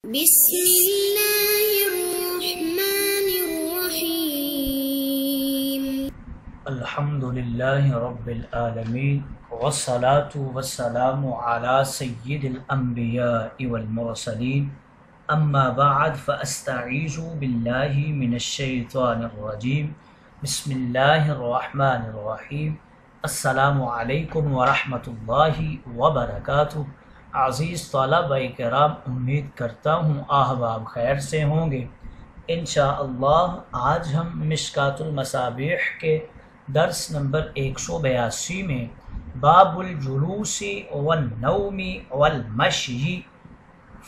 بسم الله الرحمن الرحيم الحمد لله رب العالمين والصلاة والسلام على سيد الأنبياء والمرسلين أما بعد فأستعيذ بالله من الشيطان الرجيم بسم الله الرحمن الرحيم السلام علیکم ورحمۃ اللہ وبرکاتہ۔ عزیز طلبہ کرام، امید کرتا ہوں احباب خیر سے ہوں گے۔ انشاءاللہ آج ہم مشکات المصابیح کے درس نمبر 182 میں باب الجلوس والنوم والمشی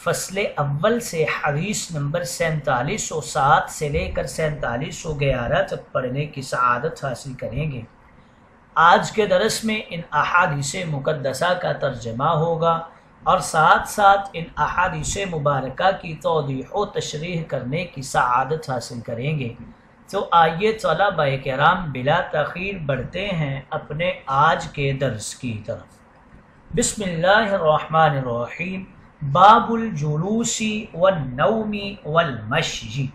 فصل اول سے حدیث نمبر 4707 سے لے کر 4711 تک پڑھنے کی سعادت حاصل کریں گے۔ آج کے درس میں ان احادیث مقدسہ کا ترجمہ ہوگا اور ساتھ ساتھ ان احادیث مبارکہ کی توضیح و تشریح کرنے کی سعادت حاصل کریں گے۔ تو آئیے طلبہ کرام بلا تاخیر بڑھتے ہیں اپنے آج کے درس کی طرف۔ بسم اللہ الرحمن الرحیم۔ باب الجلوس والنوم والمشی،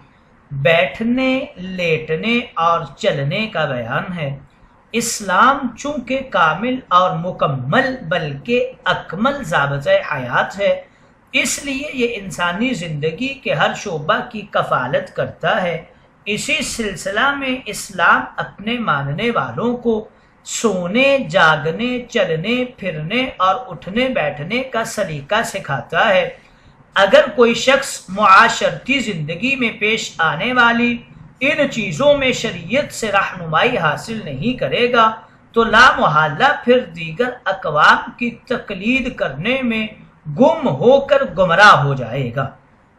بیٹھنے، لیٹنے اور چلنے کا بیان ہے۔ اسلام چونکہ کامل اور مکمل بلکہ اکمل ضابطۂ حیات ہے، اس لیے یہ انسانی زندگی کے ہر شعبہ کی کفالت کرتا ہے۔ اسی سلسلہ میں اسلام اپنے ماننے والوں کو سونے، جاگنے، چلنے پھرنے اور اٹھنے بیٹھنے کا سلیقہ سکھاتا ہے۔ اگر کوئی شخص معاشرتی زندگی میں پیش آنے والی ان چیزوں میں شریعت سے رہنمائی حاصل نہیں کرے گا تو لا محالہ پھر دیگر اقوام کی تقلید کرنے میں گم ہو کر گمراہ ہو جائے گا۔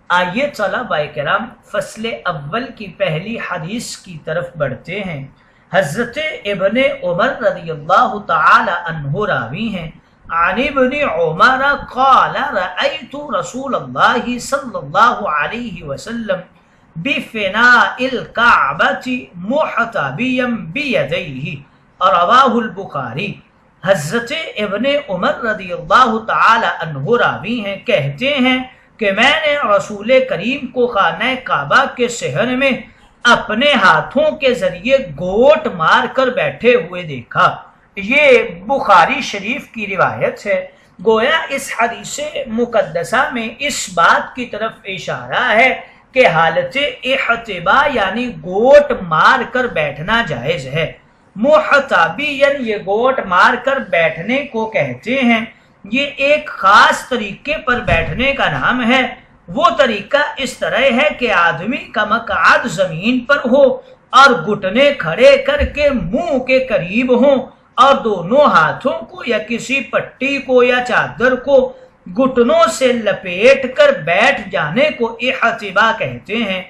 آئیے طلبہ کرام فصل اول کی پہلی حدیث کی طرف بڑھتے ہیں۔ حضرت ابن عمر رضی اللہ تعالی عنہ راوی ہیں، عن ابن عمر قال رأيت رسول اللہ صلی اللہ علیہ وسلم بفناء الكعبة محتبيا بيديه، رواہ البخاری۔ حضرت ابن عمر رضی اللہ تعالی عنہ راوی ہیں، کہتے ہیں کہ میں نے رسول کریم کو خانہ کعبہ کے صحن میں اپنے ہاتھوں کے ذریعے گوٹ مار کر بیٹھے ہوئے دیکھا۔ یہ بخاری شریف کی روایت ہے۔ گویا اس حدیث مقدسہ میں اس بات کی طرف اشارہ ہے کہ حالت احتبا یعنی گوٹ مار کر بیٹھنا جائز ہے۔ محتبیاً یہ گوٹ مار کر بیٹھنے کو کہتے ہیں۔ یہ ایک خاص طریقے پر بیٹھنے کا نام ہے۔ وہ طریقہ اس طرح ہے کہ آدمی کا مقعد زمین پر ہو اور گھٹنے کھڑے کر کے منہ کے قریب ہوں اور دونوں ہاتھوں کو یا کسی پٹی کو یا چادر کو گھٹنوں سے لپیٹ کر بیٹھ جانے کو احتبا کہتے ہیں۔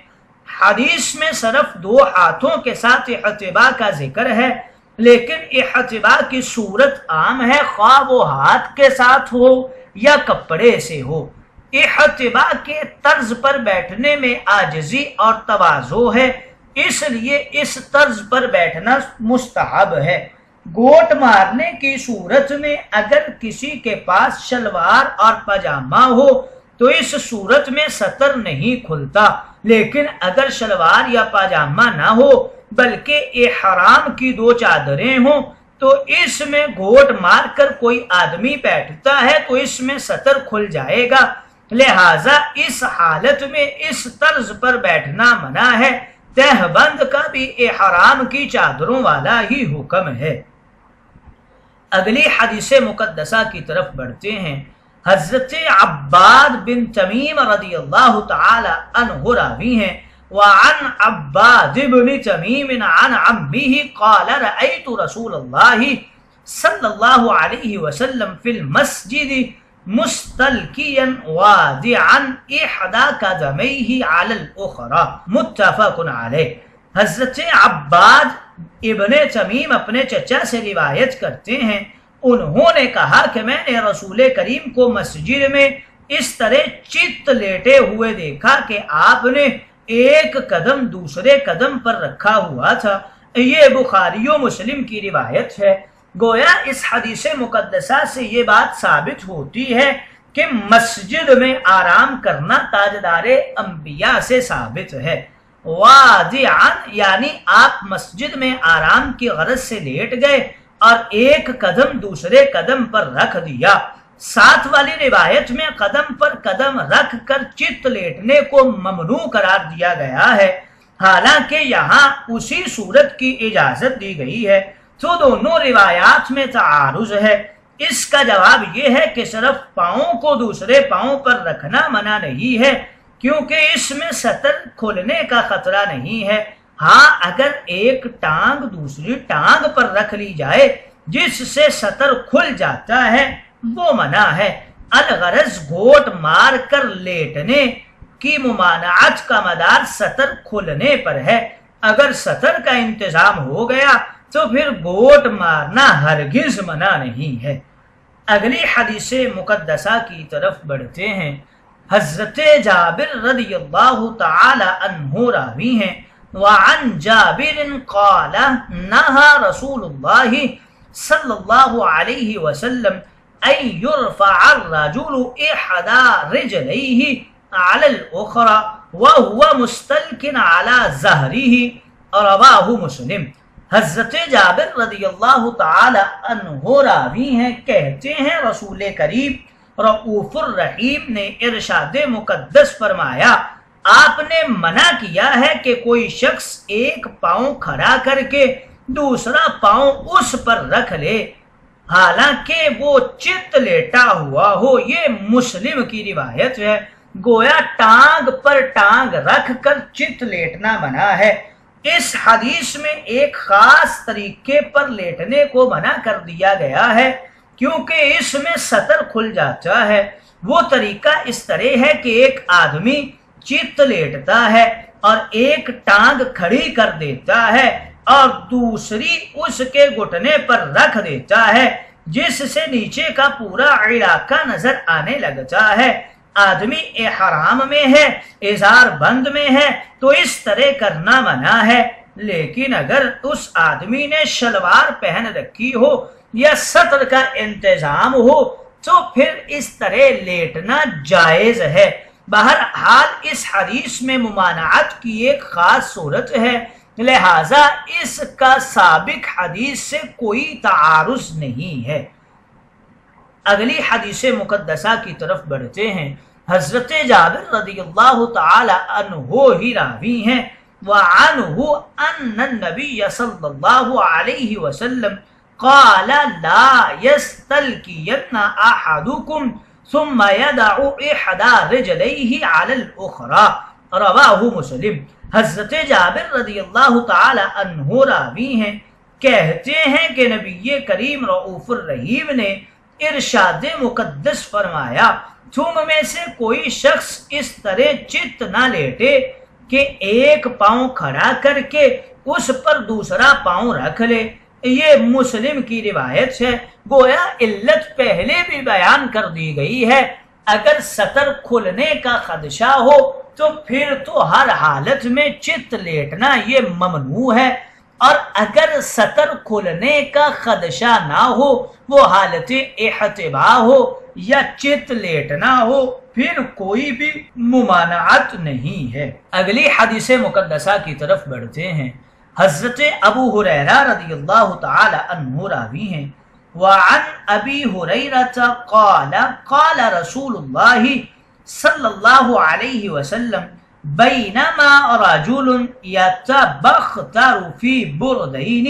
حدیث میں صرف دو ہاتھوں کے ساتھ احتبا کا ذکر ہے، لیکن احتبا کی صورت عام ہے، خواہ وہ ہاتھ کے ساتھ ہو یا کپڑے سے ہو۔ احتبا کے طرز پر بیٹھنے میں عاجزی اور تواضع ہے، اس لیے اس طرز پر بیٹھنا مستحب ہے۔ گوٹ مارنے کی صورت میں اگر کسی کے پاس شلوار اور پاجامہ ہو تو اس صورت میں سطر نہیں کھلتا، لیکن اگر شلوار یا پاجامہ نہ ہو بلکہ احرام کی دو چادریں ہوں تو اس میں گوٹ مار کر کوئی آدمی بیٹھتا ہے تو اس میں سطر کھل جائے گا، لہٰذا اس حالت میں اس طرز پر بیٹھنا منع ہے۔ تہ بند کا بھی احرام کی چادروں والا ہی حکم ہے۔ اگلی حدیث مقدسہ کی طرف بڑھتے ہیں۔ حضرت عباد بن تمیم رضی اللہ تعالی عنہ راوی ہیں، وعن عباد بن تمیم عن عمه قال رأيت رسول اللہ صلی اللہ علیہ وسلم فی المسجد مستلقیا وادعا احدى قدمیہ علی الاخرى، متفق علیہ۔ حضرت عباد ابن تمیم اپنے چچا سے روایت کرتے ہیں، انہوں نے کہا کہ میں نے رسول کریم کو مسجد میں اس طرح چت لیٹے ہوئے دیکھا کہ آپ نے ایک قدم دوسرے قدم پر رکھا ہوا تھا۔ یہ بخاری و مسلم کی روایت ہے۔ گویا اس حدیث مقدسہ سے یہ بات ثابت ہوتی ہے کہ مسجد میں آرام کرنا تاجدار انبیاء سے ثابت ہے۔ واضعاً یعنی آپ مسجد میں آرام کی غرض سے لیٹ گئے اور ایک قدم دوسرے قدم پر رکھ دیا۔ ساتھ والی روایت میں قدم پر قدم رکھ کر چت لیٹنے کو ممنوع قرار دیا گیا ہے، حالانکہ یہاں اسی صورت کی اجازت دی گئی ہے۔ تو دونوں روایات میں تعارض ہے۔ اس کا جواب یہ ہے کہ صرف پاؤں کو دوسرے پاؤں پر رکھنا منع نہیں ہے، کیونکہ اس میں سطر کھلنے کا خطرہ نہیں ہے۔ ہاں اگر ایک ٹانگ دوسری ٹانگ پر رکھ لی جائے جس سے سطر کھل جاتا ہے وہ منع ہے۔ الغرض گھوٹ مار کر لیٹنے کی ممانعت کا مدار سطر کھلنے پر ہے۔ اگر سطر کا انتظام ہو گیا تو پھر گھوٹ مارنا ہرگز منع نہیں ہے۔ اگلی حدیث مقدسہ کی طرف بڑھتے ہیں۔ حضرت جابر رضی اللہ تعالی عنہ راوی ہیں، وعن جابر قال نہى رسول اللہ صلی اللہ علیہ وسلم ان يرفع الرجل احدى رجليه على الاخرى وهو مستلقٍ على ظهره، رواہ مسلم۔ حضرت جابر رضی اللہ تعالی عنہ راوی ہیں، کہتے ہیں رسول کریم رؤوف الرحیم نے ارشاد مقدس فرمایا، آپ نے منع کیا ہے کہ کوئی شخص ایک پاؤں کھڑا کر کے دوسرا پاؤں اس پر رکھ لے حالانکہ وہ چت لیٹا ہوا ہو۔ یہ مسلم کی روایت ہے۔ گویا ٹانگ پر ٹانگ رکھ کر چت لیٹنا منع ہے۔ اس حدیث میں ایک خاص طریقے پر لیٹنے کو منع کر دیا گیا ہے کیونکہ اس میں سطر کھل جاتا ہے۔ وہ طریقہ اس طرح ہے کہ ایک آدمی چت لیٹتا ہے اور ایک ٹانگ کھڑی کر دیتا ہے اور دوسری اس کے گھٹنے پر رکھ دیتا ہے، جس سے نیچے کا پورا علاقہ نظر آنے لگتا ہے۔ آدمی احرام میں ہے، ازار بند میں ہے تو اس طرح کرنا منع ہے، لیکن اگر اس آدمی نے شلوار پہن رکھی ہو یا سطر کا انتظام ہو تو پھر اس طرح لیٹنا جائز ہے۔ بہرحال اس حدیث میں ممانعت کی ایک خاص صورت ہے، لہذا اس کا سابق حدیث سے کوئی تعارض نہیں ہے۔ اگلی حدیث مقدسہ کی طرف بڑھتے ہیں۔ حضرت جابر رضی اللہ تعالی عنہ ہی راوی ہیں، وعنہ ان النبی صلی اللہ علیہ وسلم قال لا يستلقين احدكم ثم يدع احدى رجليه على الاخرى، رواہ مسلم۔ حضرت جابر رضی اللہ تعالی عنہ راوی ہیں، کہتے ہیں کہ نبی کریم رؤوف الرحیم نے ارشاد مقدس فرمایا، تم میں سے کوئی شخص اس طرح چت نہ لیٹے کہ ایک پاؤں کھڑا کر کے اس پر دوسرا پاؤں رکھ لے۔ یہ مسلم کی روایت ہے۔ گویا علت پہلے بھی بیان کر دی گئی ہے، اگر سطر کھلنے کا خدشہ ہو تو پھر تو ہر حالت میں چت لیٹنا یہ ممنوع ہے، اور اگر سطر کھلنے کا خدشہ نہ ہو، وہ حالت احتباء ہو یا چت لیٹنا ہو، پھر کوئی بھی ممانعت نہیں ہے۔ اگلی حدیث مقدسہ کی طرف بڑھتے ہیں۔ حضرت ابو ہریرہ رضی اللہ تعالی عنہ راوی ہیں، وعن ابی ہریرہ قال قال رسول اللہ صلی اللہ علیہ وسلم بینما رجل یتبختر فی بردین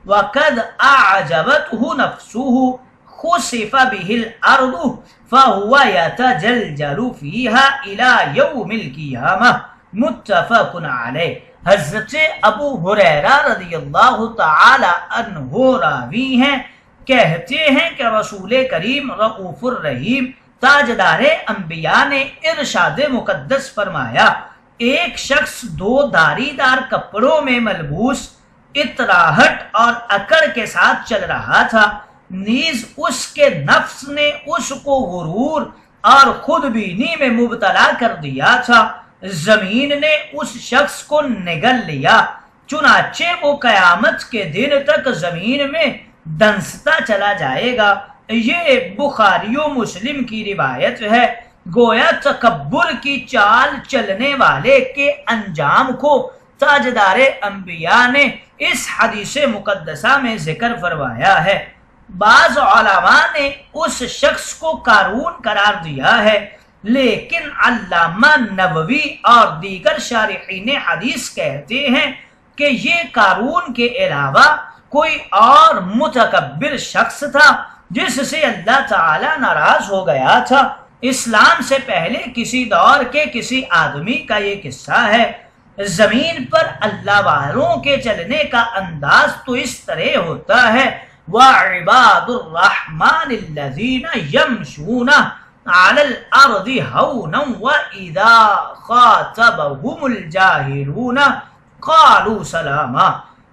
وقد اعجبته نفسه خسف به الارض فهو يتجلجل فيها الى يوم القیامہ، متفق علیہ۔ حضرت ابو ہریرہ رضی اللہ تعالی عنہ راوی ہیں، کہتے ہیں کہ رسول کریم رؤوف الرحیم تاجدار انبیاء نے ارشاد مقدس فرمایا، ایک شخص دو دھاری دار کپڑوں میں ملبوس اطراہٹ اور اکڑ کے ساتھ چل رہا تھا، نیز اس کے نفس نے اس کو غرور اور خود بینی میں مبتلا کر دیا تھا۔ زمین نے اس شخص کو نگل لیا، چنانچہ وہ قیامت کے دن تک زمین میں دنستا چلا جائے گا۔ یہ بخاری و مسلم کی روایت ہے۔ گویا تکبر کی چال چلنے والے کے انجام کو تاجدار انبیاء نے اس حدیث مقدسہ میں ذکر فرمایا ہے۔ بعض علماء نے اس شخص کو قارون قرار دیا ہے، لیکن علامہ نووی اور دیگر شارحین حدیث کہتے ہیں کہ یہ قارون کے علاوہ کوئی اور متکبر شخص تھا جس سے اللہ تعالی ناراض ہو گیا تھا۔ اسلام سے پہلے کسی دور کے کسی آدمی کا یہ قصہ ہے۔ زمین پر اللہ والوں کے چلنے کا انداز تو اس طرح ہوتا ہے، وَعِبَادُ الرَّحْمَنِ الَّذِينَ يَمْشُونَ عَلَى الْأَرْضِ هَوْنًا وَإِذَا خَاطَبَهُمُ الْجَاهِلُونَ قَالُوا سَلَامًا۔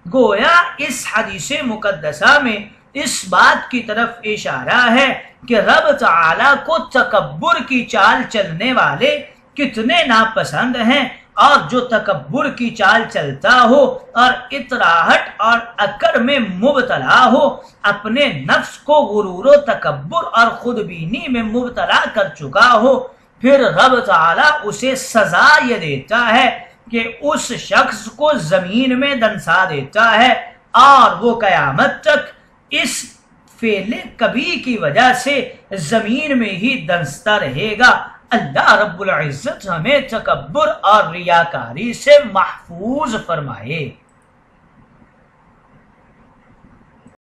گویا اس حدیث مقدسہ میں اس بات کی طرف اشارہ ہے کہ رب تعالیٰ کو تکبر کی چال چلنے والے کتنے ناپسند ہیں، اور جو تکبر کی چال چلتا ہو اور اطراحٹ اور اکڑ میں مبتلا ہو، اپنے نفس کو غرور و تکبر اور خودبینی میں مبتلا کر چکا ہو، پھر رب تعالیٰ اسے سزا یہ دیتا ہے کہ اس شخص کو زمین میں دنسا دیتا ہے، اور وہ قیامت تک اس فعل کبھی کی وجہ سے زمین میں ہی دنستا رہے گا۔ اللہ رب العزت ہمیں تکبر اور ریاکاری سے محفوظ فرمائے۔